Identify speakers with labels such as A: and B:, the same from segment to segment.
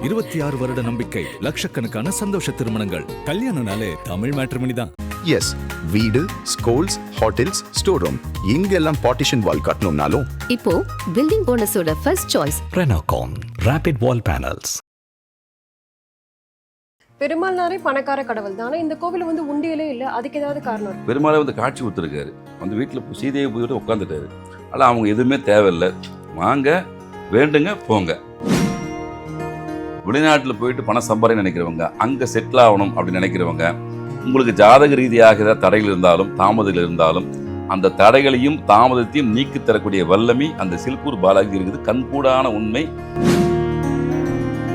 A: 26 வருட நம்பிக்கை, லட்சக்கணக்கான சந்தோஷ திருமணங்கள். கல்யாணம்னாலே தமிழ் மேட்ரிமோனி தான்.
B: எஸ், வீடு, ஸ்கூல்ஸ், ஹோட்டல்ஸ், ஸ்டோர் ரூம், இங்கெல்லாம் பார்ட்டிஷன் வால் கட்டணும்னாலும்
C: இப்போ பில்டிங் போனஸோட first choice
D: Renocon Rapid Wall Panels.
E: பெருமாள்னாரே பணக்கார கடவுள் தான். இந்த கோவில் வந்து உண்டியலே இல்லை, அதுக்கு ஏதாவது காரணம் இருக்கு?
F: பெருமாளை வந்து காட்சி கொடுத்துருக்காரு. வந்து வீட்டில் சீதையை போயிட்டு உட்காந்துட்டாரு. ஆனால் அவங்க எதுவுமே தேவையில்லை, வாங்க வேண்டுங்க போங்க. வெளிநாட்டில் போயிட்டு பணம் சம்பாதிக்க நினைக்கிறவங்க, அங்கே செட்டில் ஆகணும் அப்படின்னு நினைக்கிறவங்க, உங்களுக்கு ஜாதக ரீதியாக ஏதாவது தடைகள் இருந்தாலும் தாமதங்கள் இருந்தாலும் அந்த தடைகளையும் தாமதத்தையும் நீக்கி தரக்கூடிய வல்லமை அந்த சில்கூர் பாலாஜி இருக்குது. கண்கூடான உண்மை.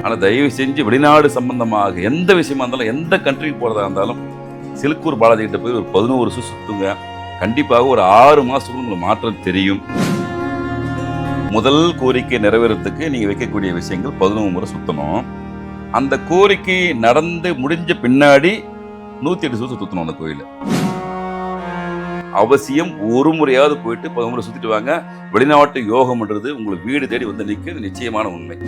F: ஆனால் தயவு செஞ்சு வெளிநாடு சம்பந்தமாக எந்த விஷயமா இருந்தாலும், எந்த கண்ட்ரிக்கு போகிறதா இருந்தாலும் சில்கூர் பாலாஜி கிட்ட போய் ஒரு 11 வருஷம் சுற்றுங்க. கண்டிப்பாக ஒரு 6 மாதத்துக்கு உங்களுக்கு மாற்றம் தெரியும். முதல் கோரிக்கை நிறைவேறத்துக்கு நீங்கள் வைக்கக்கூடிய விஷயங்கள் 11 முறை சுற்றணும். அந்த கோரிக்கை நடந்து முடிஞ்ச பின்னாடி 108 சுற்று சுற்றணும் அந்த கோயிலை. அவசியம் ஒரு முறையாவது போயிட்டு 11 முறை சுற்றிட்டு வாங்க. வெளிநாட்டு யோகம்ன்றது உங்களுக்கு வீடு தேடி வந்து நிற்கிறது நிச்சயமான உண்மை.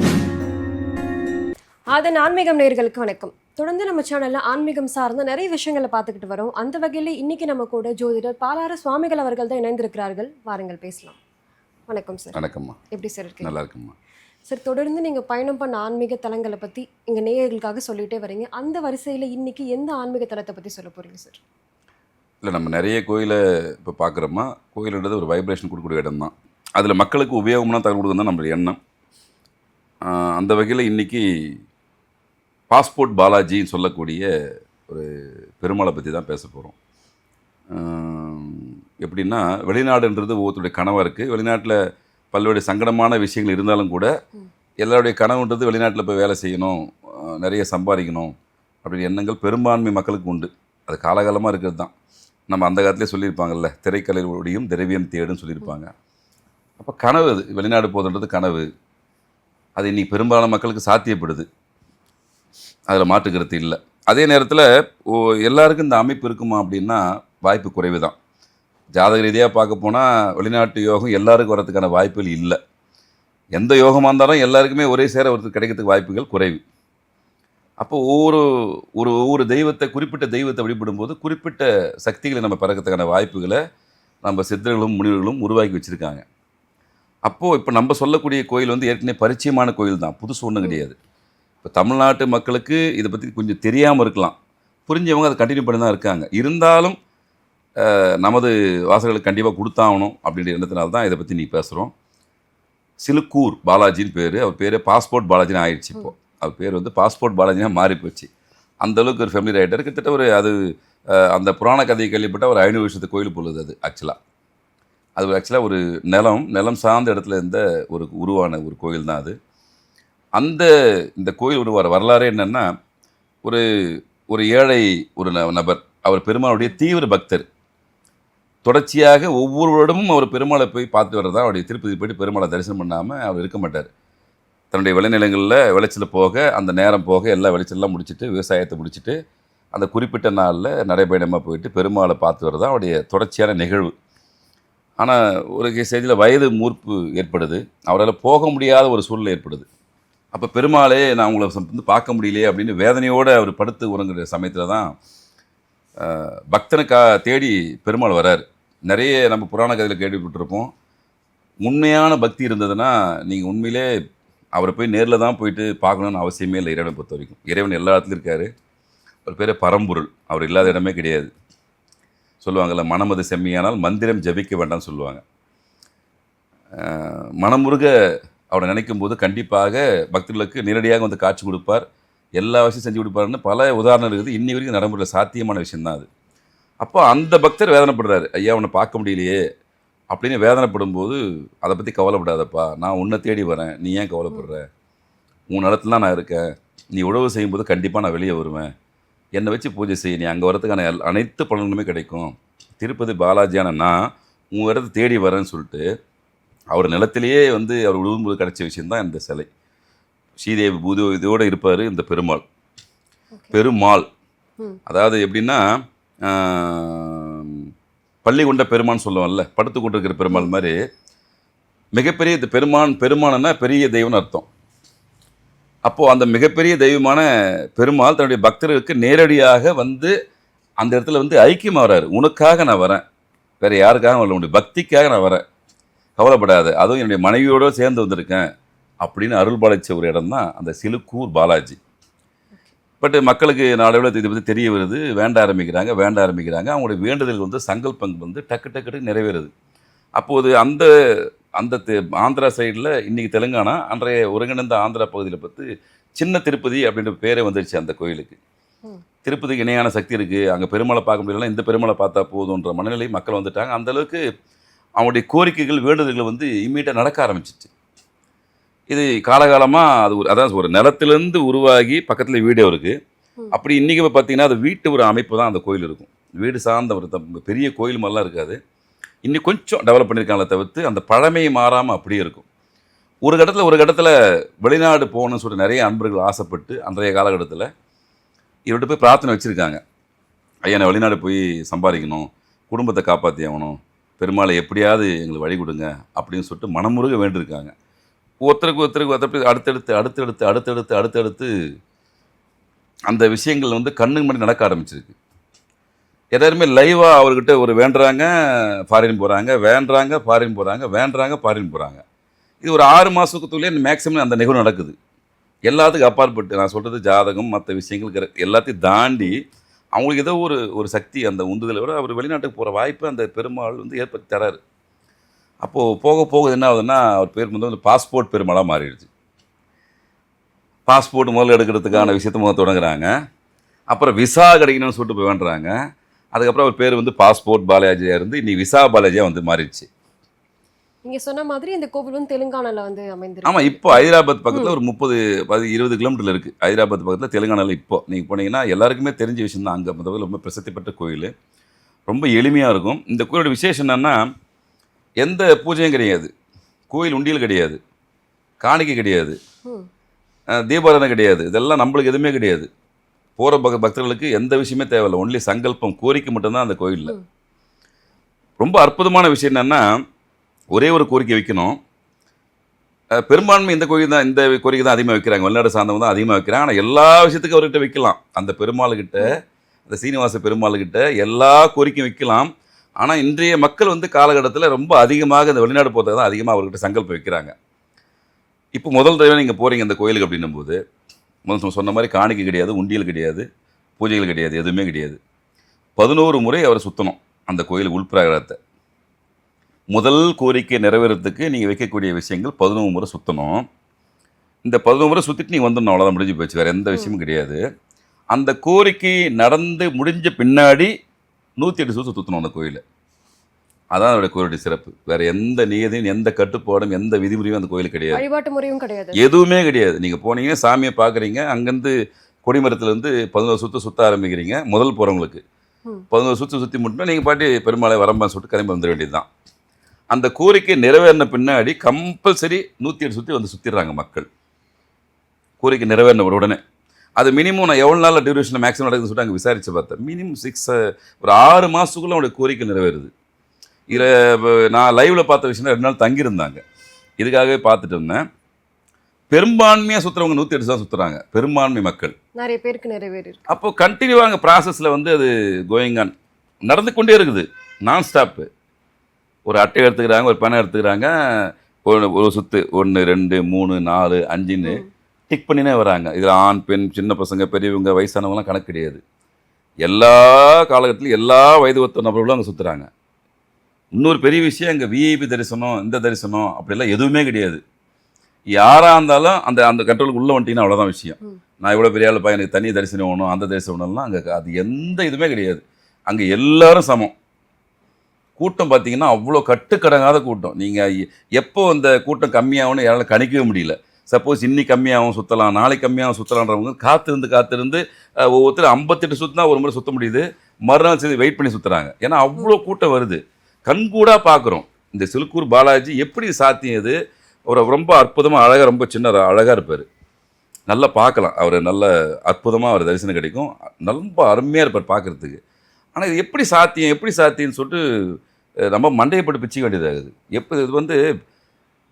E: அதன் ஆன்மீகம் நேயர்களுக்கு வணக்கம். தொடர்ந்து நம்ம சேனல்ல ஆன்மீகம் சார்ந்த நிறைய விஷயங்களை பார்த்துக்கிட்டு வரோம். அந்த வகையில் இன்னைக்கு நம்ம கூட ஜோதிடர் பாலாறு சுவாமிகள் அவர்கள் தான் இணைந்திருக்கிறார்கள். வாருங்கள் பேசலாம். வணக்கம் சார்.
F: வணக்கம்மா.
E: எப்படி சார் இருக்கீங்க?
F: நல்லா இருக்கும்மா.
E: சார், தொடர்ந்து நீங்கள் பயணம் பண்ண ஆன்மீக தலங்களை பற்றி எங்கள் நேயர்களுக்காக சொல்லிகிட்டே வரீங்க. அந்த வரிசையில் இன்னைக்கு எந்த ஆன்மீக தலத்தை பற்றி சொல்ல போகிறீங்க சார்?
F: இல்லை, நம்ம நிறைய கோயிலை இப்போ பார்க்குறோமா, கோயிலுன்றது ஒரு வைப்ரேஷன் கொடுக்கக்கூடிய இடம் தான். அதில் மக்களுக்கு உபயோகம்னா தகவல் கொடுக்குறது தான் நம்மளுடைய எண்ணம். அந்த வகையில் இன்றைக்கி பாஸ்போர்ட் பாலாஜின்னு சொல்லக்கூடிய ஒரு பெருமாளை பற்றி தான் பேச போகிறோம். எப்படின்னா, வெளிநாடுன்றது ஒவ்வொருத்தருடைய கனவாக இருக்குது. வெளிநாட்டில் பல்வேறு சங்கடமான விஷயங்கள் இருந்தாலும் கூட எல்லாருடைய கனவுன்றது வெளிநாட்டில் போய் வேலை செய்யணும், நிறைய சம்பாதிக்கணும் அப்படின்ற எண்ணங்கள் பெரும்பான்மை மக்களுக்கு உண்டு. அது காலகாலமாக இருக்கிறது தான். நம்ம அந்த காலத்திலே சொல்லியிருப்பாங்கல்ல, திரைக்கலையுடையும் திரவியம் தேடுன்னு சொல்லியிருப்பாங்க. அப்போ கனவு, அது வெளிநாடு போதுன்றது கனவு. அது இன்றைக்கி பெரும்பாலான மக்களுக்கு சாத்தியப்படுது, அதில் மாற்றுக்கிறது இல்லை. அதே நேரத்தில் எல்லாருக்கும் இந்த அமைப்பு இருக்குமா அப்படின்னா வாய்ப்பு குறைவு தான். ஜாதக ரீதியாக பார்க்க போனால் வெளிநாட்டு யோகம் எல்லாருக்கும் வரதுக்கான வாய்ப்புகள் இல்லை. எந்த யோகமாக இருந்தாலும் எல்லாருக்குமே ஒரே சேர ஒருத்தர் கிடைக்கிறதுக்கு வாய்ப்புகள் குறைவு. அப்போ ஒவ்வொரு தெய்வத்தை, குறிப்பிட்ட தெய்வத்தை வழிபடும்போது குறிப்பிட்ட சக்திகளை நம்ம பிறக்கிறதுக்கான வாய்ப்புகளை நம்ம சித்தர்களும் முனிவர்களும் உருவாக்கி வச்சுருக்காங்க. அப்போது இப்போ நம்ம சொல்லக்கூடிய கோயில் வந்து ஏற்கனவே பரிச்சயமான கோயில் தான், புதுசு ஒன்றும் கிடையாது. இப்போ தமிழ்நாட்டு மக்களுக்கு இதை பற்றி கொஞ்சம் தெரியாமல் இருக்கலாம், புரிஞ்சவங்க அதை கண்டினியூ பண்ணி தான் இருக்காங்க. இருந்தாலும் நமது வாசகர்களுக்கு கண்டிப்பாக கொடுத்தாகணும் அப்படின்ற எண்ணத்தினால தான் இதை பற்றி நீ பேசுகிறோம். சிலுக்கூர் பாலாஜின்னு பேர். அவர் பேர் பாஸ்போர்ட் பாலாஜின்னு ஆயிடுச்சு. இப்போது அவர் பேர் வந்து பாஸ்போர்ட் பாலாஜினா மாறி போச்சு. அந்தளவுக்கு ஒரு ஃபேமிலி ஆகிட்டார். கிட்டத்தட்ட ஒரு அது அந்த புராண கதையை கேள்விப்பட்ட ஒரு 500 வருஷத்து கோயில் போலுது. அது ஆக்சுவலாக ஒரு நிலம் சார்ந்த இடத்துல இருந்த ஒரு உருவான ஒரு கோயில் தான் அது. இந்த கோயில் உருவார வரலாறு என்னென்னா, ஒரு ஏழை ஒரு நபர், அவர் பெருமாளுடைய தீவிர பக்தர். தொடர்ச்சியாக ஒவ்வொரு வருடமும் அவர் பெருமாளை போய் பார்த்து வர்றதா. அவருடைய திருப்பதி போய்ட்டு பெருமாளை தரிசனம் பண்ணாமல் அவர் இருக்க மாட்டார். தன்னுடைய விளைநிலங்களில் விளைச்சல் போக, அந்த நேரம் போக எல்லா விளைச்சல்லாம் முடிச்சுட்டு, விவசாயத்தை முடிச்சுட்டு அந்த குறிப்பிட்ட நாளில் நடைபயணமாக போயிட்டு பெருமாளை பார்த்து வர்றதா அவருடைய தொடர்ச்சியான நிகழ்வு. ஆனால் ஒரு ஸ்டேஜில் வயது மூர்ப்பு ஏற்படுது, அவரால் போக முடியாத ஒரு சூழ்நிலை ஏற்படுது. அப்போ பெருமாளே, நான் உங்களை வந்து பார்க்க முடியலையே அப்படின்னு வேதனையோடு அவர் படுத்து உறங்குற சமயத்தில் தான் பக்தனுக்காக தேடி பெருமாள் வரார். நிறைய நம்ம புராண கதையில் கேள்விப்பட்டிருப்போம். உண்மையான பக்தி இருந்ததுன்னா நீங்கள் உண்மையிலே அவரை போய் நேரில் தான் போயிட்டு பார்க்கணுன்னு அவசியமே இல்லை. இறைவனை பொறுத்த வரைக்கும் இறைவன் எல்லா இடத்துலையும் இருக்கார். ஒரு பேர் பரம்பொருள், அவர் இல்லாத இடமே கிடையாது. சொல்லுவாங்கள்ல, மனமது செம்மியானால் மந்திரம் ஜபிக்க வேண்டாம்னு சொல்லுவாங்க. மனமுருக அவரை நினைக்கும் போது கண்டிப்பாக பக்தர்களுக்கு நேரடியாக வந்து காட்சி கொடுப்பார், எல்லா விஷயம் செஞ்சு கொடுப்பாருன்னு பல உதாரணம் இருக்குது. இன்னி வரைக்கும் நடைமுறையில் சாத்தியமான விஷயந்தான் அது. அப்போ அந்த பக்தர் வேதனைப்படுறாரு, ஐயா உன்னை பார்க்க முடியலையே அப்படின்னு வேதனைப்படும் போது, அதை பற்றி கவலைப்படாதப்பா, நான் உன்னை தேடி வரேன், நீ ஏன் கவலைப்படுற, உன் இடத்துல தான் நான் இருக்கேன், நீ உழவு செய்யும்போது கண்டிப்பாக நான் வெளியே வருவேன், என்னை வச்சு பூஜை செய்ய, நீ அங்கே வரதுக்கான அனைத்து பலன்களுமே கிடைக்கும், திருப்பதி பாலாஜியான நான் உன் இடத்த தேடி வரேன்னு சொல்லிட்டு அவர் நிலத்திலேயே வந்து அவர் விழும்போது கிடைச்ச விஷயந்தான் இந்த சிலை. ஸ்ரீதேவி பூதோ இதோடு இருப்பார் இந்த பெருமாள். அதாவது எப்படின்னா, பள்ளி கொண்ட பெருமான்னு சொல்லுவோம்ல, படுத்து கொண்டிருக்கிற பெருமாள் மாதிரி மிகப்பெரிய இந்த பெருமான்னா பெரிய தெய்வம்னு அர்த்தம். அப்போது அந்த மிகப்பெரிய தெய்வமான பெருமாள் தன்னுடைய பக்தர்களுக்கு நேரடியாக வந்து அந்த இடத்துல வந்து ஐக்கியமாகறாரு. உனக்காக நான் வரேன், வேறு யாருக்காக வரல, உன்னுடைய பக்திக்காக நான் வரேன், கவலைப்படாத, அதுவும் என்னுடைய மனைவியோடு சேர்ந்து வந்திருக்கேன் அப்படின்னு அருள் பாலிச்ச ஒரு இடம் தான் அந்த சிலுக்கூர் பாலாஜி. பட் மக்களுக்கு நாளவில் இதை பற்றி தெரிய வருது, வேண்ட ஆரம்பிக்கிறாங்க. அவங்களுடைய வேண்டுதல் வந்து சங்கல்பங்கள் வந்து டக்கு நிறைவேறுது. அப்போது அந்த அந்த ஆந்திரா சைடில் இன்றைக்கி தெலுங்கானா, அன்றைய ஒருங்கிணைந்த ஆந்திரா பகுதியில் பார்த்து சின்ன திருப்பதி அப்படின்ற பேரே வந்துடுச்சு அந்த கோயிலுக்கு. திருப்பதிக்கு இணையான சக்தி இருக்குது, அங்கே பெருமாளை பார்க்க முடியல, இந்த பெருமாளை பார்த்தா போதுன்ற மனநிலை மக்கள் வந்துட்டாங்க. அந்தளவுக்கு அவங்களுடைய கோரிக்கைகள் வேண்டுதல்கள் வந்து இம்மீடியட்டாக நடக்க ஆரம்பிச்சிச்சு. இது காலகாலமாக அது அதான் ஒரு நிலத்திலேருந்து உருவாகி பக்கத்தில் வீடு இருக்குது. அப்படி இன்றைக்கி பார்த்தீங்கன்னா அது வீட்டு ஒரு அமைப்பு தான் அந்த கோயில் இருக்கும். வீடு சார்ந்த ஒரு பெரிய கோயில் மாதிரிலாம் இருக்காது. இன்னும் கொஞ்சம் டெவலப் பண்ணியிருக்காங்களே தவிர்த்து அந்த பழமையை மாறாமல் அப்படியே இருக்கும். ஒரு கட்டத்தில் வெளிநாடு போகணும்னு சொல்லிட்டு நிறைய அன்பர்கள் ஆசைப்பட்டு அன்றைய காலகட்டத்தில் இவர்கிட்ட போய் பிரார்த்தனை வச்சுருக்காங்க. ஐயா, நான் வெளிநாடு போய் சம்பாதிக்கணும், குடும்பத்தை காப்பாற்றி ஆகணும், பெருமாளை எப்படியாவது எங்களுக்கு வழி கொடுங்க அப்படின்னு சொல்லிட்டு மனமுருக வேண்டியிருக்காங்க. ஒருத்தருக்கு அடுத்தடுத்து அந்த விஷயங்கள் வந்து கண்ணுக்கு முன்னாடி நடக்க ஆரம்பிச்சிருக்கு. எல்லாருமே லைவாக அவர்கிட்ட ஒரு வேண்டுறாங்க, ஃபாரின் போகிறாங்க. இது ஒரு 6 மாதத்துக்குள்ளே மேக்ஸிமம் அந்த நிகழ்வு நடக்குது. எல்லாத்துக்கும் அப்பாற்பட்டு நான் சொல்கிறது ஜாதகம் மற்ற விஷயங்கள் எல்லாத்தையும் தாண்டி அவங்களுக்கு ஏதோ ஒரு சக்தி அந்த உந்துதலை விட அவர் வெளிநாட்டுக்கு போகிற வாய்ப்பு அந்த பெருமாள் வந்து ஏற்படுத்தி தராரு. அப்போது போக என்ன ஆகுதுன்னா அவர் பேர் வந்து பாஸ்போர்ட் பெருமாளாக மாறிடுச்சு. பாஸ்போர்ட் முதல்ல எடுக்கிறதுக்கான விஷயத்தை முதல்ல தொடங்குறாங்க. அப்புறம் விசா கிடைக்கணும்னு சொல்லிட்டு போய் வேண்டுறாங்க. அதுக்கப்புறம் அவர் பேர் வந்து பாஸ்போர்ட் பாலாஜியாக இருந்து இன்னைக்கு விசா பாலாஜியாக வந்து மாறிடுச்சு.
E: நீங்கள் சொன்ன மாதிரி இந்த கோவில் வந்து தெலுங்கானாவில் வந்து அமைந்திருக்கு.
F: ஆமாம், இப்போ ஹைதராபாத் பக்கத்தில் ஒரு 30-20 கிலோமீட்டரில் இருக்குது. ஹைதராபாத் பக்கத்தில் தெலுங்கானாவில் இப்போ நீங்கள் போனீங்கன்னா எல்லாருக்குமே தெரிஞ்ச விஷயம் தான். அங்கே முதல்ல ரொம்ப பிரசித்தி பெற்ற கோயில், ரொம்ப எளிமையாக இருக்கும். இந்த கோயிலோட விசேஷம் என்னென்னா எந்த பூஜையும் கிடையாது, கோயில் உண்டியல் கிடையாது, காணிக்கை கிடையாது, தீபாராதனை கிடையாது, இதெல்லாம் நம்மளுக்கு எதுவுமே கிடையாது. போகிற பக்தர்களுக்கு எந்த விஷயமே தேவையில்லை, ஒன்லி சங்கல்பம் கோரிக்கை மட்டும்தான் அந்த கோயிலில். ரொம்ப அற்புதமான விஷயம் என்னென்னா ஒரே ஒரு கோரிக்கை வைக்கணும். பெரும்பான்மை இந்த கோரிக்கை தான் அதிகமாக வைக்கிறாங்க, வெளிநாடு சார்ந்தவங்க தான் அதிகமாக வைக்கிறாங்க. ஆனால் எல்லா விஷயத்துக்கும் அவர்கிட்ட வைக்கலாம், அந்த பெருமாள்கிட்ட, அந்த சீனிவாச பெருமாள்கிட்ட எல்லா கோரிக்கையும் வைக்கலாம். ஆனால் இன்றைய மக்கள் வந்து காலகட்டத்தில் ரொம்ப அதிகமாக இந்த வெளிநாடு போகிறத தான் அதிகமாக அவர்கிட்ட சங்கல்பம் வைக்கிறாங்க. இப்போ முதல் தடவை நீங்கள் போகிறீங்க அந்த கோயிலுக்கு அப்படின்னும் போது முதல் சொன்ன மாதிரி காணிக்கை கிடையாது, உண்டியல் கிடையாது, பூஜைகள் கிடையாது, எதுவுமே கிடையாது. 11 முறை அவர் சுற்றணும் அந்த கோயிலுக்கு உள்பிரகாரத்தை. முதல் கோரிக்கை நிறைவேறத்துக்கு நீங்கள் வைக்கக்கூடிய விஷயங்கள் 11 முறை சுற்றணும். இந்த 11 முறை சுற்றிட்டு நீங்கள் வந்துடணும், அவ்வளோதான், முடிஞ்சு போச்சு, வேறு எந்த விஷயமும் கிடையாது. அந்த கோரிக்கை நடந்து முடிஞ்ச பின்னாடி 108 சுற்று சுற்றணும் அந்த கோயிலை. அதான் அதோட கோயிலுடைய சிறப்பு. வேறு எந்த நியதியும் எந்த கட்டுப்பாடும் எந்த விதிமுறையும் அந்த கோயிலுக்கு கிடையாது,
E: வழிபாட்டு முறையும் கிடையாது,
F: எதுவுமே கிடையாது. நீங்கள் போனீங்க, சாமியை பார்க்குறீங்க, அங்கேருந்து கொடிமரத்துலேருந்து 11 சுற்று சுற்ற ஆரம்பிக்கிறீங்க. முதல் போகிறவங்களுக்கு 11 சுற்று சுற்றி முட்டினா நீங்கள் பாட்டி பெருமாளை வரம்பான்னு சொல்லிட்டு கிளம்பி வந்துட வேண்டியது தான். அந்த கோரிக்கை நிறைவேறின பின்னாடி கம்பல்சரி 108 சுற்றி வந்து சுற்றிடுறாங்க மக்கள், கோரிக்கை நிறைவேறின உடனே. அது மினிமம் நான் எவ்வளோ நாளில் டியூரேஷனில் மேக்ஸிமம் நடக்குதுன்னு சொல்லிட்டு அங்கே விசாரித்து பார்த்தேன். மினிமம் 6 மாதத்துக்குள்ளே அவனுடைய கோரிக்கை நிறைவேறுது. இதில் நான் லைவில் பார்த்த விஷயம் 2 நாள் தங்கியிருந்தாங்க, இதுக்காகவே பார்த்துட்டு இருந்தேன். பெரும்பான்மையாக சுற்றுறவங்க 108 தான் சுற்றுறாங்க, பெரும்பான்மை மக்கள்,
E: நிறைய பேருக்கு நிறைவேறு.
F: அப்போது கண்டினியூவாக அங்கே ப்ராசஸில் வந்து அது கோயிங் ஆன் நடந்து கொண்டே இருக்குது, நான் ஸ்டாப்பு. ஒரு அட்டை எடுத்துக்கிறாங்க, ஒரு பணம் எடுத்துக்கிறாங்க, ஒரு சுற்று 1 2 3 4 5ன்னு டிக் பண்ணினே வராங்க. இதில் ஆண் பெண் சின்ன பசங்க பெரியவங்க வயசானவங்களாம் கணக்கு கிடையாது. எல்லா காலகட்டத்திலும் எல்லா வயது ஒத்த நபர்களும் அங்கே சுற்றுறாங்க. இன்னொரு பெரிய விஷயம், அங்கே விஐபி தரிசனம் இந்த தரிசனம் அப்படிலாம் எதுவுமே கிடையாது. யாராக இருந்தாலும் அந்த அந்த கண்ட்ரோலுக்கு உள்ளே வந்துட்டீங்கன்னா அவ்வளோதான் விஷயம். நான் இவ்வளோ பெரிய ஆள் எனக்கு தனி தரிசனம் வேணும் அந்த தரிசனம் வேணும்லாம் அங்கே அது எந்த இதுவுமே கிடையாது. அங்கே எல்லாரும் சமம். கூட்டம் பார்த்தீங்கன்னா அவ்வளோ கட்டுக்கடங்காத கூட்டம். நீங்கள் எப்போ அந்த கூட்டம் கம்மியாகும்னு யாராலும் கணிக்கவே முடியல. சப்போஸ் இன்னைக்கு கம்மியாகவும் சுற்றலாம், நாளைக்கு கம்மியாகவும் சுற்றலான்றவங்க காத்திருந்து ஒவ்வொருத்தர் 58 சுற்றினா ஒரு முறை சுற்ற முடியுது, மறுநாள் சரி வெயிட் பண்ணி சுற்றுறாங்க. ஏன்னா அவ்வளோ கூட்டம் வருது, கண்கூடாக பார்க்குறோம். இந்த சிலுக்கூர் பாலாஜி எப்படி சாத்தியது, ஒரு ரொம்ப அற்புதமாக அழகாக, ரொம்ப சின்ன அழகாக இருப்பார், நல்லா பார்க்கலாம். அவர் நல்ல அற்புதமாக அவர் தரிசனம் கிடைக்கும், ரொம்ப அருமையாக இருப்பார் பார்க்குறதுக்கு. ஆனால் இது எப்படி சாத்தியம்னு சொல்லிட்டு நம்ம மண்டையப்பட்டு பிச்சிக்க வேண்டியதாகுது. எப்போ இது வந்து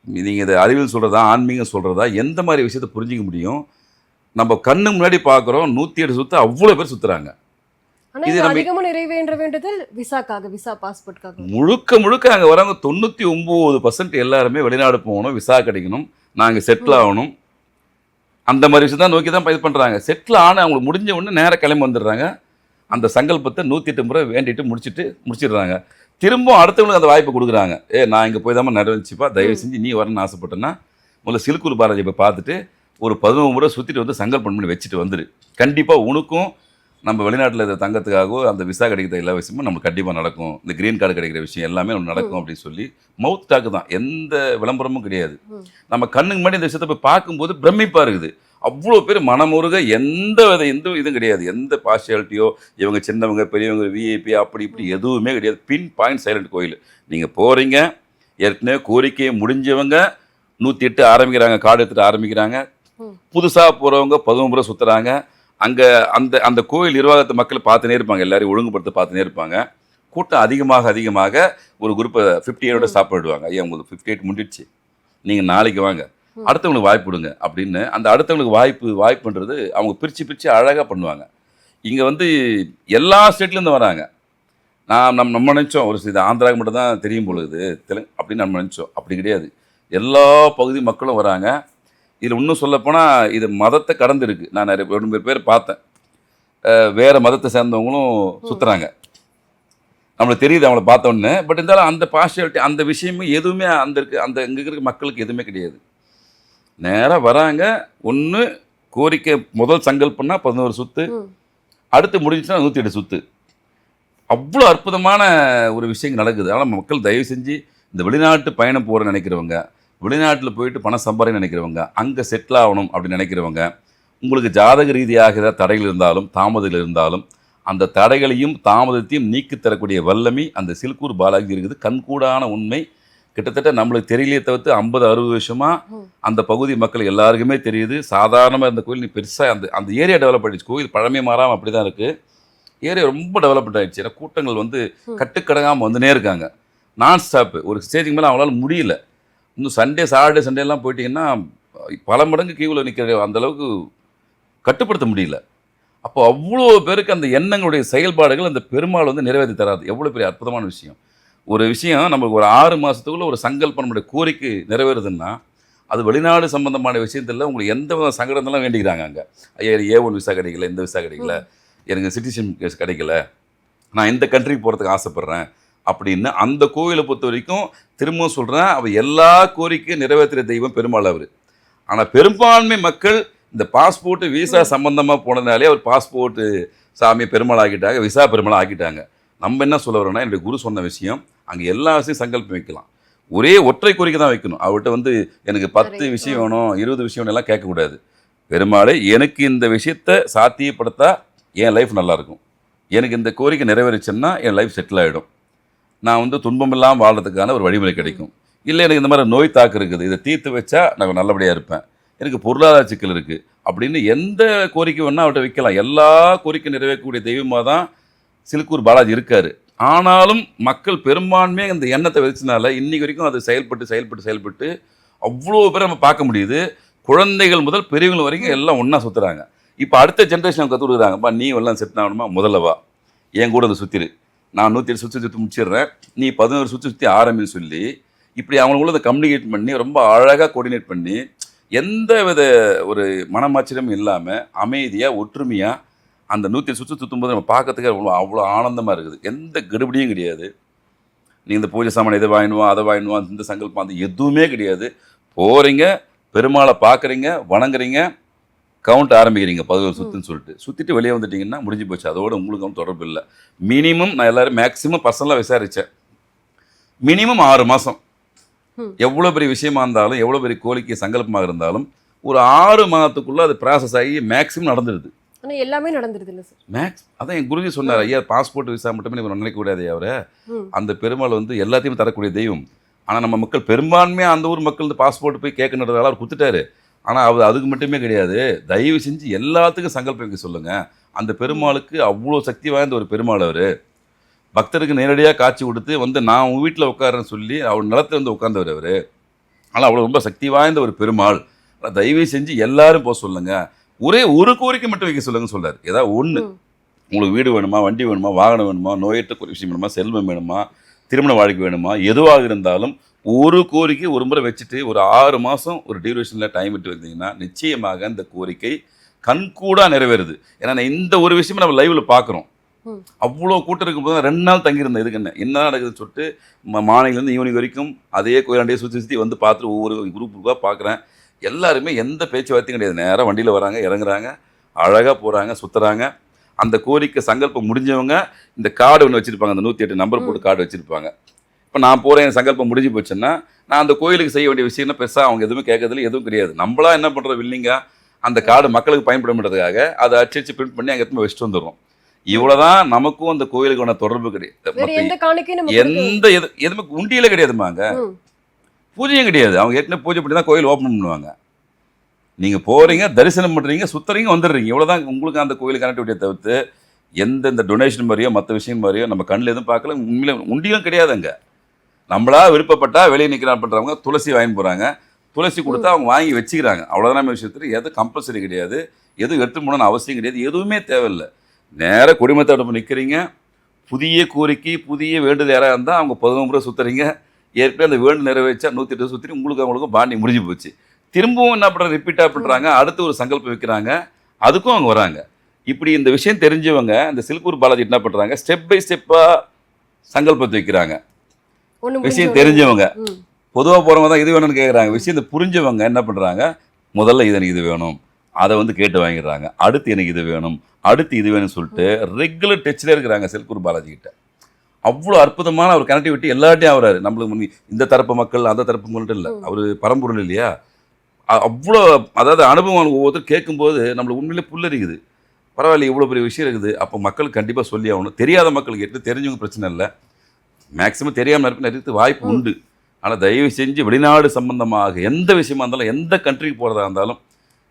F: நீங்கள் இதை அறிவியல் சொல்கிறதா ஆன்மீகம் சொல்கிறதா எந்த மாதிரி விஷயத்தை புரிஞ்சிக்க முடியும்? நம்ம கண்ணு முன்னாடி பார்க்குறோம் 108 சுற்று அவ்வளோ பேர் சுற்றுறாங்க.
E: ஆனா
F: இது
E: இது
F: நம்ம-
E: அதிகமா நிறைவேற்ற வேண்டுதல் விசா பாஸ்போர்ட்காக.
F: முழுக்க அங்கே வரவங்க 99% எல்லாருமே வெளிநாடு போகணும், விசா கிடைக்கணும், நாங்கள் செட்டில் ஆகணும், அந்த மாதிரி விஷயம் தான் நோக்கி தான் இது பண்ணுறாங்க. செட்டில் ஆன அவங்களுக்கு முடிஞ்ச உடனே நேராக கிளம்பி வந்துடுறாங்க. அந்த சங்கல்பத்தை 108 முறை வேண்டிட்டு முடிச்சிடுறாங்க. திரும்ப அடுத்தவங்களுக்கு அந்த வாய்ப்பு கொடுக்குறாங்க. நான் இங்கே போய் தான் நிறைவேச்சிப்பா, தயவு செஞ்சு நீ வரணும்னு ஆசைப்பட்டேன்னா முதல்ல சிலுக்கூர் பாலாஜி போய் பார்த்துட்டு ஒரு 11 முறை சுற்றிட்டு வந்து சங்கல்பம் பண்ணி வச்சுட்டு வந்துடு. கண்டிப்பாக உனக்கும் நம்ம வெளிநாட்டில் இதை தங்கத்துக்காகவோ அந்த விசா கிடைக்கிற எல்லா விஷயமும் நமக்கு கண்டிப்பாக நடக்கும், இந்த க்ரீன் கார்டு கிடைக்கிற விஷயம் எல்லாமே நமக்கு நடக்கும் அப்படின்னு சொல்லி மவுத் டாக்கு தான், எந்த விளம்பரமும் கிடையாது. நம்ம கண்ணுக்கு முன்னாடி இந்த விஷயத்தை போய் பார்க்கும்போது பிரமிப்பாக இருக்குது. அவ்வளோ பேர் மனமுருக எந்த இதுவும் கிடையாது, எந்த பார்ஷியாலிட்டியோ இவங்க சின்னவங்க பெரியவங்க விஐபி அப்படி இப்படி எதுவுமே கிடையாது. பின் பாயிண்ட் சைலண்ட் கோயில். நீங்கள் போகிறீங்க, ஏற்கனவே கோரிக்கையை முடிஞ்சவங்க 108 ஆரம்பிக்கிறாங்க, கார்டு எடுத்துகிட்டு ஆரம்பிக்கிறாங்க. புதுசாக போகிறவங்க 11 முறை சுற்றுறாங்க. அங்கே அந்த கோயில் நிர்வாகத்தை மக்கள் பார்த்துனே இருப்பாங்க, எல்லாரையும் ஒழுங்குபடுத்த பார்த்துனே இருப்பாங்க. கூட்டம் அதிகமாக ஒரு குரூப்பை 58 ஸ்டாப் பண்ணிடுவாங்க. ஐயா உங்களுக்கு 58 முடிஞ்சிடுச்சு, நீங்கள் நாளைக்கு வாங்க, அடுத்தவங்களுக்கு வாய்ப்பு கொடுங்க அப்படின்னு. அந்த அடுத்தவங்களுக்கு வாய்ப்புன்றது அவங்க பிரித்து அழகாக பண்ணுவாங்க. இங்கே வந்து எல்லா ஸ்டேட்லேருந்து வராங்க. நம்ம நினச்சோம் ஒரு இது ஆந்திராவுக்கு மட்டும் தான் தெரியும் பொழுது தெலுங்கு அப்படின்னு நம்ம நினச்சோம். அப்படி கிடையாது, எல்லா பகுதி மக்களும் வராங்க. இதில் இன்னும் சொல்லப்போனால் இது மதத்தை கடந்து இருக்குது. நான் நிறைய 2 பேர் பார்த்தேன், வேறு மதத்தை சேர்ந்தவங்களும் சுற்றுறாங்க. நம்மளுக்கு தெரியுது அவங்கள பார்த்தோன்னே. பட் இருந்தாலும் அந்த பார்ஷியாலிட்டி அந்த விஷயமும் எதுவுமே அந்த இங்கே இருக்க மக்களுக்கு எதுவுமே கிடையாது. நேராக வராங்க. ஒன்று கோரிக்கை முதல் சங்கல்பம்னா 11 சுற்று, அடுத்து முடிஞ்சுன்னா 108 சுற்று. அவ்வளோ அற்புதமான ஒரு விஷயம் நடக்குது. அதனால் மக்கள் தயவு செஞ்சு இந்த வெளிநாட்டு பயணம் போகிறேன்னு நினைக்கிறவங்க, வெளிநாட்டில் போயிட்டு பணம் சம்பாதிக்க நினைக்கிறவங்க, அங்கே செட்டில் ஆகணும் அப்படின்னு நினைக்கிறவங்க, உங்களுக்கு ஜாதக ரீதியாக ஏதாவது தடைகள் இருந்தாலும் தாமதங்கள் இருந்தாலும் அந்த தடைகளையும் தாமதத்தையும் நீக்கி தரக்கூடிய வல்லமை அந்த சிலுக்கூர் பாலாஜி இருக்குது. கண்கூடான உண்மை. கிட்டத்தட்ட நம்மளுக்கு தெரியலையே தவிர்த்து 50-60 வருஷமாக அந்த பகுதி மக்கள் எல்லாருக்குமே தெரியுது. சாதாரணமாக இந்த கோயில் பெருசாக அந்த ஏரியா டெவலப் ஆகிடுச்சு. கோயில் பழமை மாறாமல் அப்படி தான் இருக்குது. ஏரியா ரொம்ப டெவலப்மெண்ட் ஆகிடுச்சு. ஏன்னா கூட்டங்கள் வந்து கட்டுக்கடங்காமல் வந்துனே இருக்காங்க, நான் ஸ்டாப்பு. ஒரு ஸ்டேஜுக்கு மேலே அவங்களால முடியல. இன்னும் சாட்டர்டேலாம் போயிட்டீங்கன்னா பல மடங்கு கியூவில் நிற்கிற அந்தளவுக்கு கட்டுப்படுத்த முடியல. அப்போ அவ்வளோ பேருக்கு அந்த எண்ணங்களுடைய செயல்பாடுகள் அந்த பெருமாள் வந்து நிறைவேற்றி தராது. எவ்வளோ பெரிய அற்புதமான விஷயம். ஒரு விஷயம் நமக்கு ஒரு 6 மாதத்துக்குள்ளே ஒரு சங்கல்பம் நம்முடைய கோரிக்கை நிறைவேறுதுன்னா அது வெளிநாடு சம்பந்தமான விஷயத்தில் உங்களுக்கு எந்த வித சங்கடத்தெல்லாம் வேண்டிக்கிறாங்க. அங்கே ஐயா A1 விசா கிடைக்கல, இந்த விசா கிடைக்கல, எனக்கு சிட்டிசன் கிடைக்கல, நான் இந்த கண்ட்ரிக்கு போகிறதுக்கு ஆசைப்பட்றேன் அப்படின்னு அந்த கோவிலை பொறுத்த வரைக்கும் திரும்பவும் சொல்கிறேன், அவர் எல்லா கோரிக்கையும் நிறைவேற்றுற தெய்வம் பெருமாள் அவர். ஆனால் பெரும்பான்மை மக்கள் இந்த பாஸ்போர்ட்டு விசா சம்மந்தமாக போனதுனாலே அவர் பாஸ்போர்ட்டு சாமியை பெருமாள் ஆக்கிட்டாங்க, விசா பெருமாள் ஆக்கிட்டாங்க. நம்ம என்ன சொல்ல வரோம்னா, என்னுடைய குரு சொன்ன விஷயம், அங்கே எல்லா விஷயம் சங்கல்பம் வைக்கலாம், ஒரே ஒற்றை கோரிக்கை தான் வைக்கணும். அவர்கிட்ட வந்து எனக்கு 10 விஷயம் வேணும் 20 விஷயம் எல்லாம் கேட்கக்கூடாது. பெருமாளே எனக்கு இந்த விஷயத்தை சாத்தியப்படுத்தா என் லைஃப் நல்லாயிருக்கும், எனக்கு இந்த கோரிக்கை நிறைவேறிச்சுன்னா என் லைஃப் செட்டில் ஆகிடும், நான் வந்து துன்பம் இல்லாமல் வாழ்கிறதுக்கான ஒரு வழிமுறை கிடைக்கும். இல்லை எனக்கு இந்த மாதிரி நோய் தாக்கு இருக்குது, இதை தீர்த்து வச்சா நான் நல்லபடியாக இருப்பேன், எனக்கு பொருளாதார சிக்கல் இருக்குது அப்படின்னு எந்த கோரிக்கை வேணால் அவர்கிட்ட வைக்கலாம். எல்லா கோரிக்கை நிறைவேற்றக்கூடிய தெய்வமாக தான் சிலுக்கூர் பாலாஜி இருக்கார். ஆனாலும் மக்கள் பெரும்பான்மையாக இந்த எண்ணத்தை வச்சனால இன்றைக்கு வரைக்கும் அது செயல்பட்டு அவ்வளோ பேர் நம்ம பார்க்க முடியுது. குழந்தைகள் முதல் பெரியவங்க வரைக்கும் எல்லாம் ஒன்றா சுற்றுறாங்க. இப்போ அடுத்த ஜென்ரேஷன் கற்று கொடுக்குறாங்கப்பா, நீ எல்லாம் செட் ஆகணுமா, முதல்ல வா என் கூட வந்து சுற்றிரு, நான் 108 சுற்றி முடிச்சிடுறேன், நீ 11 சுற்றி ஆரம்பின்னு சொல்லி இப்படி அவங்களுக்குள்ள அதை கம்யூனிகேட் பண்ணி ரொம்ப அழகாக கோஆர்டினேட் பண்ணி எந்த வித ஒரு மனமாச்சரியமும் இல்லாமல் அமைதியாக ஒற்றுமையாக அந்த 108 சுற்றும்போது நம்ம பார்க்கறதுக்கு அவ்வளோ ஆனந்தமாக இருக்குது. எந்த கெடுபடியும் கிடையாது. நீ இந்த பூஜை சாமான் இதை வாங்கினுவான் அதை வாங்கினுவான் இந்த சங்கல்பம் அது எதுவுமே கிடையாது. போகிறீங்க, பெருமாளை பார்க்குறீங்க, வணங்குறீங்க, கவுண்ட் ஆரம்பிக்கிறீங்க 11 சுற்றுன்னு சொல்லிட்டு சுற்றிட்டு வெளியே வந்துட்டிங்கன்னா முடிஞ்சு போச்சு. அதோடு உங்களுக்கு வந்து தொடர்பு இல்லை. மினிமம் நான் எல்லோரும் மேக்ஸிமம் பர்சனலாக விசாரித்தேன், மினிமம் 6 மாதம் எவ்வளோ பெரிய விஷயமா இருந்தாலும் எவ்வளோ பெரிய கோரிக்கை சங்கல்பமாக இருந்தாலும் ஒரு 6 மாதத்துக்குள்ளே அது ப்ராசஸ் ஆகி மேக்ஸிமம் நடந்துடுது.
E: ஆனால் எல்லாமே நடந்துருது இல்லை சார்?
F: அதான் என் குருஜி சொன்னார், ஐயா பாஸ்போர்ட் விசா மட்டுமே இவர் நினைக்கக்கூடாது, அவரை அந்த பெருமாள் வந்து எல்லாத்தையும் தரக்கூடிய தெய்வம். ஆனால் நம்ம மக்கள் பெரும்பான்மையாக அந்த ஊர் மக்கள் இந்த பாஸ்போர்ட் போய் கேட்கணுன்றதால அவர் கொடுத்துட்டாரு. ஆனால் அவர் அதுக்கு மட்டுமே கிடையாது, தயவு செஞ்சு எல்லாத்துக்கும் சங்கல்பம் வைக்க சொல்லுங்கள். அந்த பெருமாளுக்கு அவ்வளோ சக்தி வாய்ந்த ஒரு பெருமாள் அவர். பக்தருக்கு நேரடியாக காட்சி கொடுத்து வந்து நான் உங்கள் வீட்டில் உட்காரன்னு சொல்லி அவர் நிலத்தில் வந்து உட்கார்ந்தவர் அவர். ஆனால் அவ்வளோ ரொம்ப சக்தி வாய்ந்த ஒரு பெருமாள். தயவு செஞ்சு எல்லாரும் போக சொல்லுங்கள். ஒரே ஒரு கோரிக்கை மட்டும் வைக்க சொல்லுங்க சொல்றாரு. ஏதாவது ஒன்று, உங்களுக்கு வீடு வேணுமா, வண்டி வேணுமா, வாகனம் வேணுமா, நோயற்ற விஷயம் வேணுமா, செல்வம் வேணுமா, திருமண வாழ்க்கை வேணுமா, எதுவாக இருந்தாலும் ஒரு கோரிக்கை ஒரு முறை வச்சுட்டு ஒரு 6 மாதம் ஒரு டியூரேஷனில் டைம் விட்டு வந்தீங்கன்னா நிச்சயமாக அந்த கோரிக்கை கண்கூடா நிறைவேறுது. ஏன்னா இந்த ஒரு விஷயமே நம்ம லைவ்ல பார்க்குறோம். அவ்வளோ கூட்டம் இருக்கும்போது 2 நாள் தங்கியிருந்தேன். இதுக்கு என்ன நடக்குதுன்னு சொல்லிட்டு மார்னிங்லேருந்து ஈவினிங் வரைக்கும் அதே கோயிலாண்டே சுற்றி வந்து பார்த்துட்டு ஒவ்வொரு குரூப்பாக பார்க்குறேன். எல்லாருமே எந்த பேச்சுவார்த்தையும் கிடையாது. நேராக வண்டியில் வராங்க, இறங்குறாங்க, அழகாக போகிறாங்க, சுற்றுறாங்க. அந்த கோரிக்கை சங்கல்பம் முடிஞ்சவங்க இந்த கார்டு ஒன்று வச்சுருப்பாங்க, அந்த 108 நம்பர் போட்டு கார்டு வச்சுருப்பாங்க. இப்போ நான் போகிறேன், சங்கல்பம் முடிஞ்சு போச்சுன்னா நான் அந்த கோயிலுக்கு செய்ய வேண்டிய விஷயம்னா பெருசாக அவங்க எதுவுமே கேட்கறதுல எதுவும் கிடையாது. நம்மளா என்ன பண்ணுறோம் இல்லைங்க, அந்த கார்டு மக்களுக்கு பயன்படுறதுக்காக அதை அடிச்சு பிரிண்ட் பண்ணி அங்கே எடுத்து வச்சுட்டு வந்துடுறோம். இவ்வளவுதான் நமக்கும் அந்த கோயிலுக்கான தொடர்பு கிடையாது. எந்த எதுவுமே உண்டியில கிடையாதுமாங்க, பூஜையும் கிடையாது. அவங்க ஏற்கனவே பூஜை பண்ணி தான் கோயில் ஓப்பன் பண்ணுவாங்க. நீங்க போறீங்க, தரிசனம் பண்றீங்க, சுத்துறீங்க, வந்துடுறீங்க. இவ்வளவுதான் உங்களுக்கு அந்த கோயிலுக்கு கனெக்டிவிட்டியை தவிர்த்து எந்த டொனேஷன் மாதிரியோ மற்ற விஷயம் மாதிரியோ நம்ம கண்ணில் எதுவும் பார்க்கல. உண்மையில உண்டியும் கிடையாதுங்க. நம்மளா விருப்பப்பட்டா வெளியே நிற்கிறான் பண்றவங்க துளசி வாங்கி போறாங்க, துளசி கொடுத்தா அவங்க வாங்கி வச்சுக்கிறாங்க. அவ்வளோதான் விஷயத்துல எதுவும் கம்பல்சரி கிடையாது, எதுவும் எடுத்து போகணும்னு அவசியம் கிடையாது, எதுவுமே தேவையில்லை. நேராக குடிமத்தோட நிற்கிறீங்க, புதிய கோரிக்கை புதிய வேண்டுதல் யாராக இருந்தால் அவங்க 11 முறை சுற்றுறீங்க. ஏற்கனவே அந்த வேண்டு நிறைவேற்றா 108 சுற்றி உங்களுக்கு அவங்களுக்கும் பாண்டி முடிஞ்சு போச்சு. திரும்பவும் என்ன பண்ணுறாங்க, ரிப்பீட்டாக பண்ணுறாங்க, அடுத்து ஒரு சங்கல்பம் வைக்கிறாங்க, அதுக்கும் அவங்க வராங்க. இப்படி இந்த விஷயம் தெரிஞ்சவங்க இந்த சில்கூர் பாலாஜி என்ன பண்ணுறாங்க, ஸ்டெப் பை ஸ்டெப்பாக சங்கல்பத்தை வைக்கிறாங்க. விஷயம் தெரிஞ்சவங்க பொதுவாக போகிறவங்க தான் இது வேணும்னு கேட்குறாங்க. விஷயம் புரிஞ்சவங்க என்ன பண்ணுறாங்க, முதல்ல எனக்கு இது வேணும், அதை கேட்டு வாங்கிடுறாங்க. அடுத்து எனக்கு இது வேணும், அடுத்து இது வேணும்னு சொல்லிட்டு ரெகுலர் டச்சில் இருக்கிறாங்க சில்கூர் பாலாஜி கிட்ட. அவ்வளோ அற்புதமான ஒரு கனெக்டிவிட்டி எல்லாட்டையும் ஆகிறாரு. நம்மளுக்கு இந்த தரப்பு மக்கள் அந்த தரப்பு மக்கள் இல்லை, அவர் பரம்பொருள் இல்லையா. அவ்வளோ அதாவது அனுபவம் ஒவ்வொருத்தரும் கேட்கும்போது நம்மளுக்கு உண்மையிலே புல்லரிக்குது. பரவாயில்ல, இவ்வளோ பெரிய விஷயம் இருக்குது. அப்போ மக்களுக்கு கண்டிப்பாக சொல்லி ஆகணும். தெரியாத மக்களுக்கு எடுத்து தெரிஞ்சவங்க பிரச்சனை இல்லை, மேக்ஸிமம் தெரியாமல் இருப்பேன் நிறைய வாய்ப்பு உண்டு. ஆனால் தயவு செஞ்சு வெளிநாடு சம்பந்தமாக எந்த விஷயமா இருந்தாலும், எந்த கண்ட்ரிக்கு போகிறதா இருந்தாலும்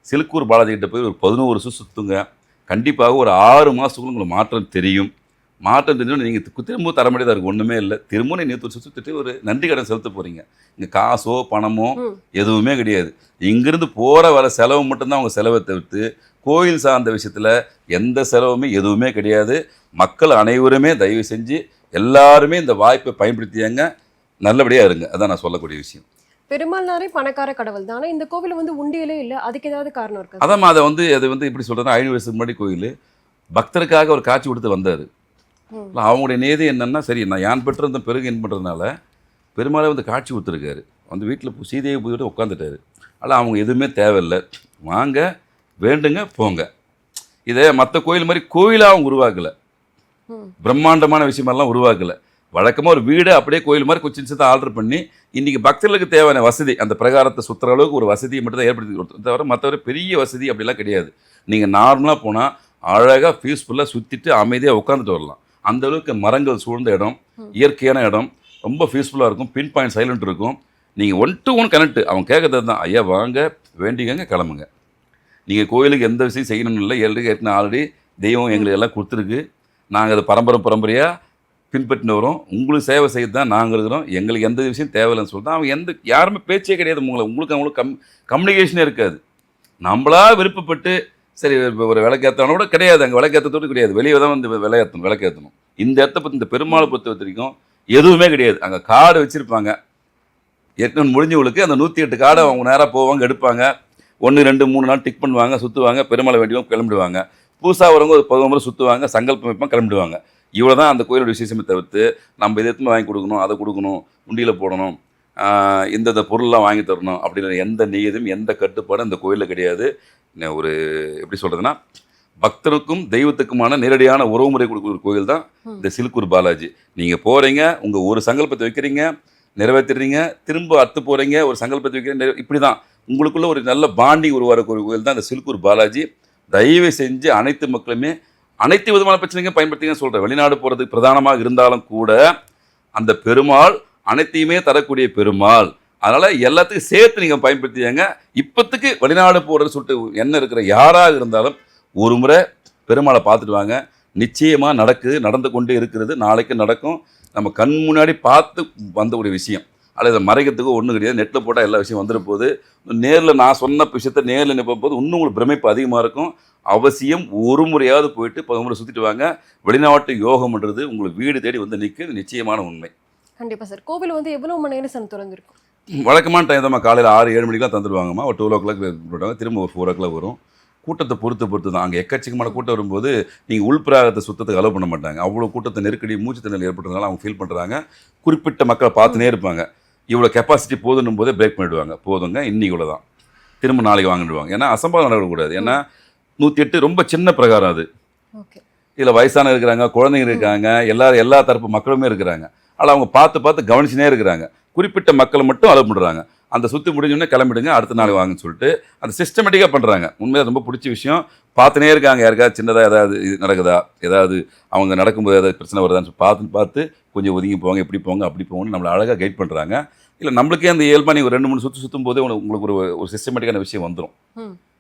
F: சில்கூர் பாலாஜி கிட்ட போய் ஒரு 11 வருஷம் சுற்றுங்க. கண்டிப்பாக ஒரு 6 மாதத்துக்குள்ள உங்களுக்கு மாற்றம் தெரியும். மாற்றம் தெரிஞ்சோன்னு நீங்கள் திரும்ப தர முடியாத இருக்கும், ஒன்றுமே இல்லை. திரும்ப நீங்கள் சுற்றிட்டு ஒரு நன்றி கடன் செலுத்த போகிறீங்க. இங்கே காசோ பணமோ எதுவுமே கிடையாது. இங்கிருந்து போகிற வர செலவு மட்டும்தான் அவங்க செலவை தவிர்த்து கோயில் சார்ந்த விஷயத்தில் எந்த செலவுமே எதுவுமே கிடையாது. மக்கள் அனைவருமே தயவு செஞ்சு எல்லாருமே இந்த வாய்ப்பை பயன்படுத்தியாங்க, நல்லபடியாக இருங்க. அதான் நான் சொல்லக்கூடிய விஷயம்.
E: பெருமாள்னாரே பணக்கார கடவுள் தான். ஆனால் இந்த கோவில் உண்டியலே இல்லை, அதுக்கு ஏதாவது காரணம் இருக்கு?
F: அதான் அதை இப்படி சொல்கிறேன்னா 500 வருஷத்துக்கு முன்னாடி கோயில் பக்தருக்காக ஒரு காட்சி கொடுத்து வந்தார். அவங்களுடைய நேதி என்னன்னா, சரி நான் யான் பெற்றிருந்த பிறகு என்ன பண்ணுறதுனால பெருமாளை காட்சி கொடுத்துருக்காரு. வீட்டில் சீதையை போய்ட்டு உட்காந்துட்டாரு. ஆனால் அவங்க எதுவுமே தேவையில்லை, வாங்க வேண்டுங்க போங்க. இதை மற்ற கோயில் மாதிரி கோயிலாக அவங்க உருவாக்கலை, பிரம்மாண்டமான விஷயமெல்லாம் உருவாக்கலை. வழக்கமாக ஒரு வீடு அப்படியே கோயில் மாதிரி கொஞ்சம் சின்னதாக ஆர்டர் பண்ணி இன்றைக்கி பக்தர்களுக்கு தேவையான வசதி, அந்த பிரகாரத்தை சுற்றுற அளவுக்கு ஒரு வசதியை மட்டும் தான் ஏற்படுத்தி கொடுத்தோம். தவிர மற்றவரை பெரிய வசதி அப்படிலாம் கிடையாது. நீங்கள் நார்மலாக போனால் அழகாக பீஸ்ஃபுல்லாக சுற்றிட்டு அமைதியாக உட்காந்துட்டு வரலாம். அந்தளவுக்கு மரங்கள் சூழ்ந்த இடம், இயற்கையான இடம், ரொம்ப பீஸ்ஃபுல்லாக இருக்கும். பின் பாயிண்ட் சைலண்ட் இருக்கும். நீங்கள் 1 to 1 கனெக்ட். அவங்க கேட்கறது தான், ஐயா வாங்க வேண்டிக்கங்க கிளம்புங்க. நீங்கள் கோயிலுக்கு எந்த விஷயம் செய்யணும்னு இல்லை, ஏற்கனவே ஆல்ரெடி தெய்வம் எங்களுக்கு எல்லாம் கொடுத்துருக்கு. நாங்கள் அதை பரம்பரையாக பின்பற்றின்னு வரோம். உங்களுக்கு சேவை செய்ய தான் நாங்கள் இருக்கிறோம், எங்களுக்கு எந்த விஷயம் தேவையில்லைன்னு சொல்லிட்டு அவங்க யாருமே பேச்சே கிடையாது. உங்களுக்கு அவங்களுக்கு கம்யூனிகேஷனே இருக்காது. நம்மளா விருப்பப்பட்டு சரி ஒரு விளக்கேற்றணும் கூட கிடையாது, அங்கே விளக்கேற்றத்தோடு கிடையாது, வெளியே தான் விளக்கேற்றணும். இந்த இடத்த பற்றி, இந்த பெருமாளை பொறுத்த வரைக்கும் எதுவுமே கிடையாது. அங்கே கார்டு வச்சுருப்பாங்க, ஏற்கனவே முடிஞ்சவங்களுக்கு அந்த 108 கார்டை அவங்க நேராக போவாங்க, எடுப்பாங்க, 1 2 3 நாள் டிக் பண்ணுவாங்க, சுற்றுவாங்க, பெருமாளை வேண்டியவங்க கிளம்பிடுவாங்க. புதுசாக வரவங்க ஒரு 11 முறை சுற்றுவாங்க, சங்கல்பம் வைப்பாங்க, கிளம்பிடுவாங்க. இவ்வளோ தான் அந்த கோயிலோட விசேஷமே தவிர்த்து நம்ம இதை வாங்கி கொடுக்கணும், அதை கொடுக்கணும், உண்டியில் போடணும், இந்த பொருள்லாம் வாங்கி தரணும் அப்படின்ற எந்த நியதியும் எந்த கட்டுப்பாடும் இந்த கோயிலில் கிடையாது. ஒரு எப்படி சொல்கிறதுனா, பக்தனுக்கும் தெய்வத்துக்குமான நேரடியான உறவுமுறை கொடுக்குற ஒரு கோயில் தான் இந்த சில்கூர் பாலாஜி. நீங்கள் போகிறீங்க, உங்கள் ஒரு சங்கல்பத்தை வைக்கிறீங்க, நிறைவேற்றுறீங்க, திரும்ப அத்து போகிறீங்க, ஒரு சங்கல்பத்தை வைக்கிறீங்க, இப்படி தான் உங்களுக்குள்ள ஒரு நல்ல பாண்டிங் உருவாக்க ஒரு கோயில் தான் இந்த சில்கூர் பாலாஜி. தயவு செஞ்சு அனைத்து மக்களுமே அனைத்து விதமான பிரச்சனைக்கும் பயன்படுத்திங்கன்னு சொல்கிறேன். வெளிநாடு போகிறதுக்கு பிரதானமாக இருந்தாலும் கூட அந்த பெருமாள் அனைத்தையுமே தரக்கூடிய பெருமாள். அதனால் எல்லாத்துக்கும் சேர்த்து நீங்கள் பயன்படுத்தியாங்க. இப்போத்துக்கு வெளிநாடு போகிறது சொல்லிட்டு என்ன இருக்கிற யாராக இருந்தாலும் ஒரு முறை பெருமாளை பார்த்துட்டு வாங்க. நிச்சயமாக நடந்து கொண்டே இருக்கிறது, நாளைக்கு நடக்கும். நம்ம கண் முன்னாடி பார்த்து வந்த ஒரு விஷயம். அல்லது இதை மறைக்கிறதுக்கோ ஒன்றும் கிடையாது. நெட்டில் போட்டால் எல்லா விஷயம் வந்துட போகுது. நேரில் நான் சொன்ன விஷயத்தை நேரில் நினைப்ப போது இன்னும் உங்களுக்கு பிரமிப்பு அதிகமாக இருக்கும். அவசியம் ஒரு முறையாவது போயிட்டு 10 முறை சுற்றிட்டு வாங்க. வெளிநாட்டு யோகம்ன்றது உங்களுக்கு வீடு தேடி வந்து நிற்க நிச்சயமான உண்மை.
E: கண்டிப்பா சார். கோவில் வந்து எவ்வளவு மணி நேரம் சார் திறந்திருக்கும்?
F: வழக்கமான டைம் தான் காலையில் 6-7 மணிக்கெலாம் தந்துடுவாங்கம்மா. ஒரு 12 o'clock போட்டாங்க, திரும்ப ஒரு 4 o'clock வரும். கூட்டத்தை பொறுத்து தான். அங்கே எக்கச்சக்கமான கூட்டம் வரும்போது நீங்கள் உள்பிராகத்தை சுத்தத்துக்கு அலோவ் பண்ண மாட்டாங்க. அவ்வளோ கூட்டத்தை நெருக்கடி மூச்சு திணறல் ஏற்பட்டதுனால அவங்க ஃபீல் பண்ணுறாங்க. குறிப்பிட்ட மக்களை பார்த்துனே இருப்பாங்க. இவ்வளோ கெப்பாசிட்டி போதுன்னும் போதே பிரேக் பண்ணிவிடுவாங்க. போதுங்க இன்னைக்கு இவ்வளோ தான், திரும்ப நாளைக்கு வாங்கிடுவாங்க. ஏன்னா அசம்பாதம் நடக்கக்கூடாது. ஏன்னா 108 ரொம்ப சின்ன பிரகாரம் அது.
E: ஓகே.
F: இதில் வயசான இருக்கிறாங்க, குழந்தைங்க இருக்காங்க, எல்லா தரப்பு மக்களுமே இருக்கிறாங்க. ஆனால் அவங்க பார்த்து கவனிச்சுனே இருக்கிறாங்க. குறிப்பிட்ட மக்களை மட்டும் அலோவ் பண்ணுறாங்க. அந்த சுற்றி முடிஞ்சோடனே கிளம்பிடுங்க, அடுத்த நாள் வாங்கன்னு சொல்லிட்டு அந்த சிஸ்டமேட்டிக்காக பண்ணுறாங்க. உண்மையாக ரொம்ப பிடிச்ச விஷயம். பார்த்துனே இருக்காங்க. யாருக்காவது சின்னதாக ஏதாவது இது நடக்குதா, ஏதாவது அவங்க நடக்கும்போது ஏதாவது பிரச்சனை வருதான்னு பார்த்து கொஞ்சம் ஒதுங்கி போவாங்க, இப்படி போங்க அப்படி போங்கன்னு நம்மளை அழகாக கைட் பண்ணுறாங்க. இல்லை நம்மளுக்கே அந்த இயல்பாக நீங்கள் 2-3 சுற்றும் போதே உங்களுக்கு ஒரு சிஸ்டமேட்டிக்கான விஷயம் வந்துடும்.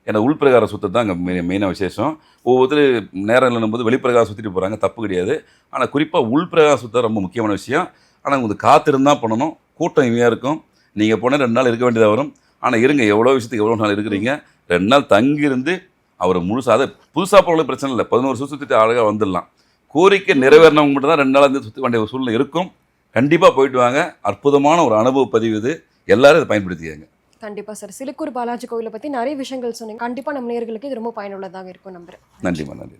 F: ஏன்னா உள்பிரகாரம் சுற்று தான் அங்கே மெயினாக விசேஷம். ஒவ்வொருத்தர் நேரம் இல்லைன்னும் போது வெளிப்பிரகாரம் சுற்றிட்டு போகிறாங்க, தப்பு கிடையாது. ஆனால் குறிப்பாக உள்பிரகாரம் சுற்ற ரொம்ப முக்கியமான விஷயம். ஆனால் உங்களுக்கு காத்திருந்தால் பண்ணணும். கூட்டம் இவையாக இருக்கும். நீங்கள் போனால் 2 நாள் இருக்க வேண்டியதாக வரும். ஆனால் இருங்க, எவ்வளோ விஷயத்துக்கு எவ்வளோ நாள் இருக்கிறீங்க. 2 நாள் தங்கியிருந்து அவரை முழுசாக அதை புதுசாக போகிறவங்களுக்கு பிரச்சனை இல்லை. 11 சுற்றிட்டு அழகாக வந்துடலாம். கோரிக்கை நிறைவேறினவங்க மட்டும் தான் 2 நாள் வந்து சுற்ற வேண்டிய ஒரு சூழ்நிலை இருக்கும். கண்டிப்பாக போயிட்டு வாங்க. அற்புதமான ஒரு அனுபவ பதிவு இது. எல்லாரும் இதை பயன்படுத்திக்காங்க.
E: கண்டிப்பா சார். சிலுக்கூர் பாலாஜி கோவிலை பத்தி நிறைய விஷயங்கள் சொன்னீங்க. கண்டிப்பா நம்ம நேயர்களுக்கு இது ரொம்ப பயனுள்ளதாக இருக்கும் நம்புறேன்.
F: நன்றிம்மா, நன்றி.